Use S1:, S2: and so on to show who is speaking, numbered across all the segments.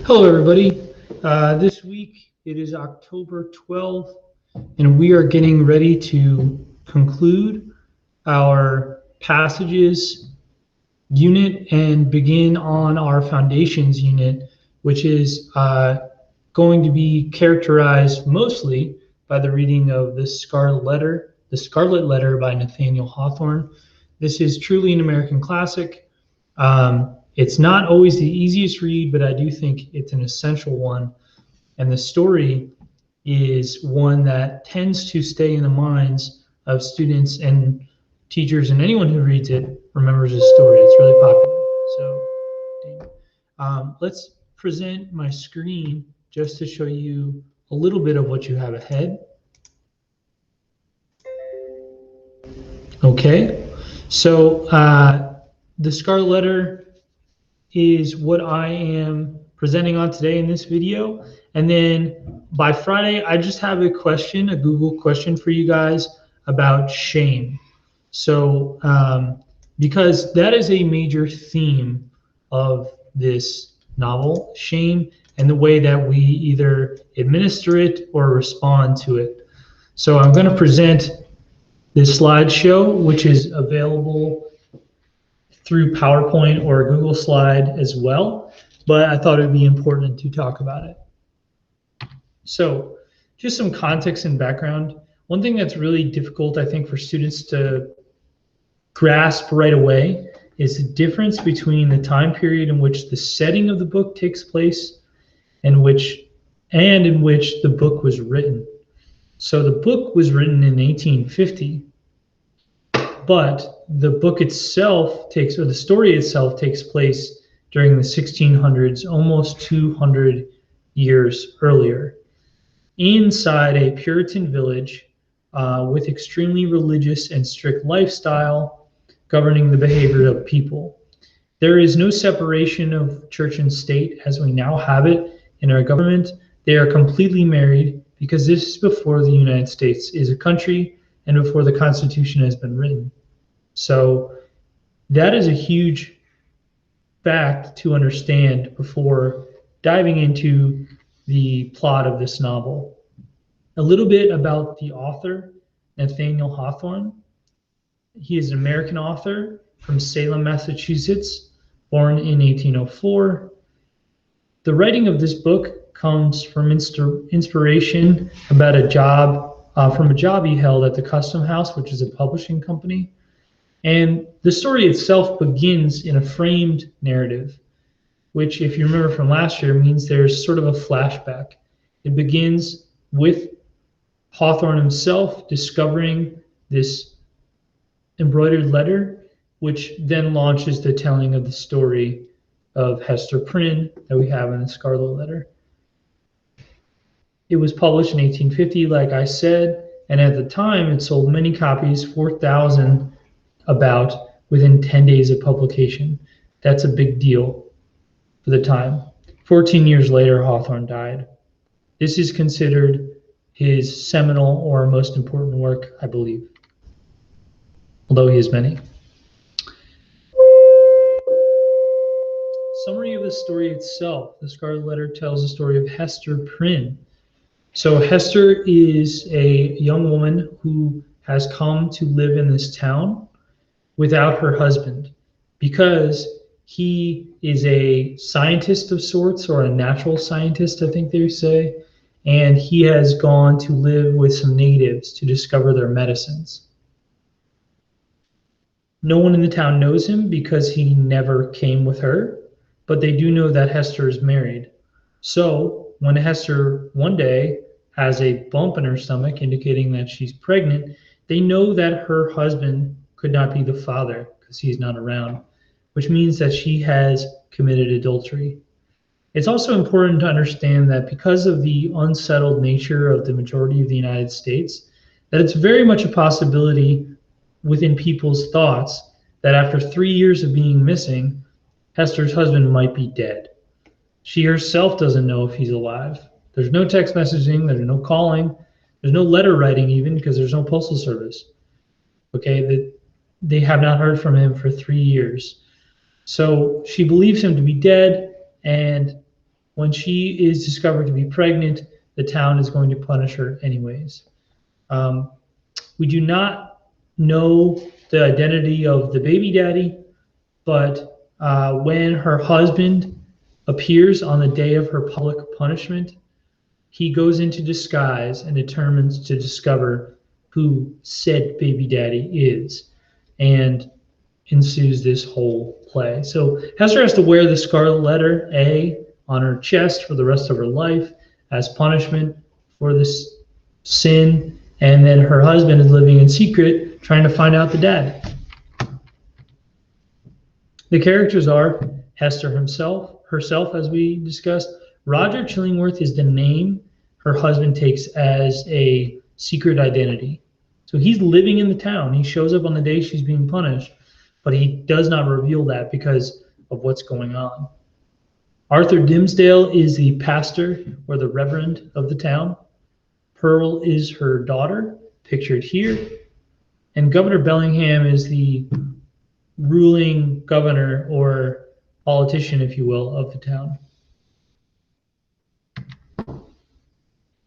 S1: Hello, everybody. This week it is October 12th, and we are getting ready to conclude our passages unit and begin on our foundations unit, which is going to be characterized mostly by the reading of the Scarlet Letter by Nathaniel Hawthorne. This is truly an American classic. It's not always the easiest read, but I do think it's an essential one. And the story is one that tends to stay in the minds of students and teachers, and anyone who reads it remembers this story. It's really popular. So let's present my screen just to show you a little bit of what you have ahead. Okay, so the Scarlet Letter is what I am presenting on today in this video. And then by Friday, I just have a question, a Google question for you guys about shame. So because that is a major theme of this novel, shame, and the way that we either administer it or respond to it. So I'm going to present this slideshow, which is available through PowerPoint or Google Slide as well, but I thought it would be important to talk about it. So just some context and background. One thing that's really difficult, I think, for students to grasp right away is the difference between the time period in which the setting of the book takes place and in which the book was written. So the book was written in 1850, but the book itself the story itself takes place during the 1600s, almost 200 years earlier, inside a Puritan village with extremely religious and strict lifestyle governing the behavior of people. There is no separation of church and state as we now have it in our government. They are completely married because this is before the United States is a country and before the Constitution has been written. So that is a huge fact to understand before diving into the plot of this novel. A little bit about the author, Nathaniel Hawthorne. He is an American author from Salem, Massachusetts, born in 1804. The writing of this book comes from inspiration about a job he held at the Custom House, which is a publishing company. And the story itself begins in a framed narrative, which, if you remember from last year, means there's sort of a flashback. It begins with Hawthorne himself discovering this embroidered letter, which then launches the telling of the story of Hester Prynne that we have in the Scarlet Letter. It was published in 1850, like I said, and at the time it sold many copies, 4,000 about within 10 days of publication. That's a big deal for the time. 14 years later, Hawthorne died. This is considered his seminal or most important work, I believe, although he has many. Summary of the story itself. The Scarlet Letter tells the story of Hester Prynne. So Hester is a young woman who has come to live in this town without her husband because he is a scientist of sorts, or a natural scientist, I think they say, and he has gone to live with some natives to discover their medicines. No one in the town knows him because he never came with her, but they do know that Hester is married. So when Hester one day has a bump in her stomach indicating that she's pregnant, they know that her husband could not be the father because he's not around, which means that she has committed adultery. It's also important to understand that because of the unsettled nature of the majority of the United States, that it's very much a possibility within people's thoughts that after 3 years of being missing, Hester's husband might be dead. She herself doesn't know if he's alive. There's no text messaging, there's no calling, there's no letter writing even because there's no postal service. Okay, they have not heard from him for 3 years. So she believes him to be dead, and when she is discovered to be pregnant, the town is going to punish her anyways. We do not know the identity of the baby daddy, but when her husband appears on the day of her public punishment, he goes into disguise and determines to discover who said baby daddy is, and ensues this whole play. So Hester has to wear the scarlet letter A on her chest for the rest of her life as punishment for this sin, and then her husband is living in secret trying to find out the dad. The characters are Hester herself, as we discussed. Roger Chillingworth is the name her husband takes as a secret identity. So he's living in the town. He shows up on the day she's being punished, but he does not reveal that because of what's going on. Arthur Dimmesdale is the pastor or the reverend of the town. Pearl is her daughter, pictured here. And Governor Bellingham is the ruling governor or politician, if you will, of the town.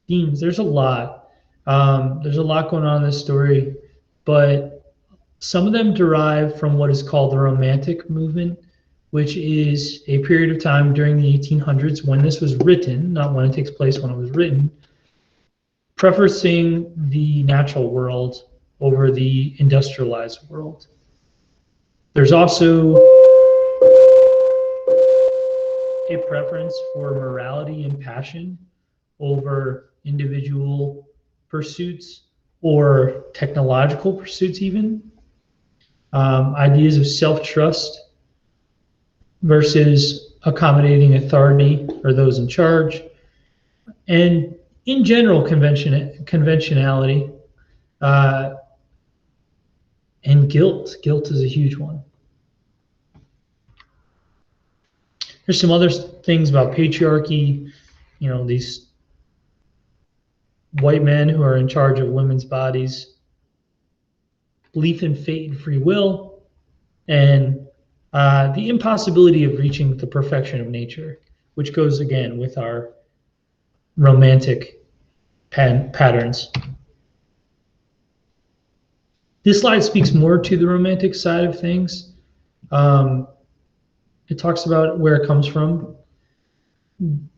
S1: Themes, there's a lot. There's a lot going on in this story, but some of them derive from what is called the Romantic movement, which is a period of time during the 1800s when this was written, not when it takes place, when it was written, preferencing the natural world over the industrialized world. There's also a preference for morality and passion over individual pursuits or technological pursuits even. Ideas of self-trust versus accommodating authority or those in charge. And in general, conventionality and guilt. Guilt is a huge one. There's some other things about patriarchy, you know, these white men who are in charge of women's bodies, belief in fate and free will, and the impossibility of reaching the perfection of nature, which goes again with our romantic patterns. This slide speaks more to the romantic side of things. It talks about where it comes from.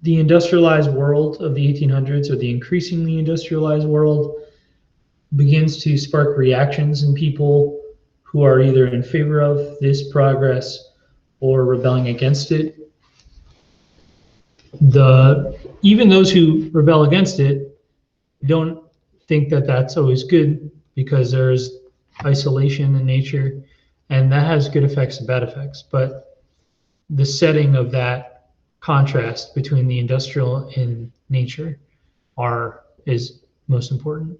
S1: The industrialized world of the 1800s, or the increasingly industrialized world, begins to spark reactions in people who are either in favor of this progress or rebelling against it. Even those who rebel against it don't think that that's always good, because there's isolation in nature, and that has good effects and bad effects. But the setting of that contrast between the industrial and nature is most important.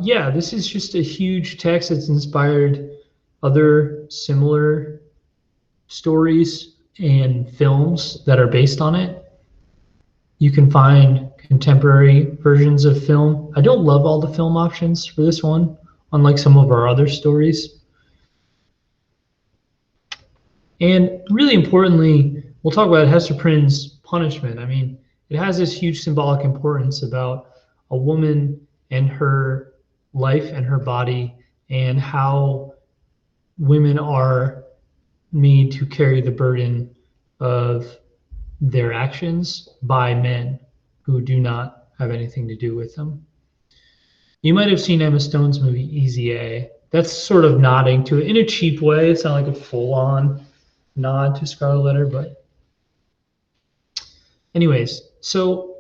S1: Yeah, this is just a huge text that's inspired other similar stories and films that are based on it. You can find contemporary versions of film. I don't love all the film options for this one, unlike some of our other stories. And really importantly, we'll talk about Hester Prynne's punishment. I mean, it has this huge symbolic importance about a woman and her life and her body, and how women are made to carry the burden of their actions by men who do not have anything to do with them. You might have seen Emma Stone's movie Easy A. That's sort of nodding to it in a cheap way. It's not like a full-on nod to Scarlet Letter, but anyways, so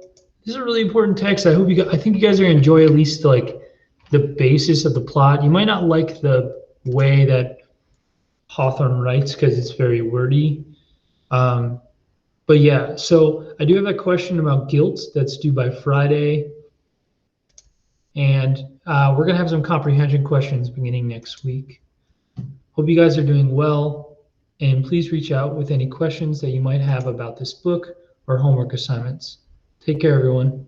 S1: this is a really important text. I think you guys are gonna enjoy at least like the basis of the plot. You might not like the way that Hawthorne writes because it's very wordy. But yeah, so I do have a question about guilt that's due by Friday. And we're going to have some comprehension questions beginning next week. Hope you guys are doing well. And please reach out with any questions that you might have about this book or homework assignments. Take care, everyone.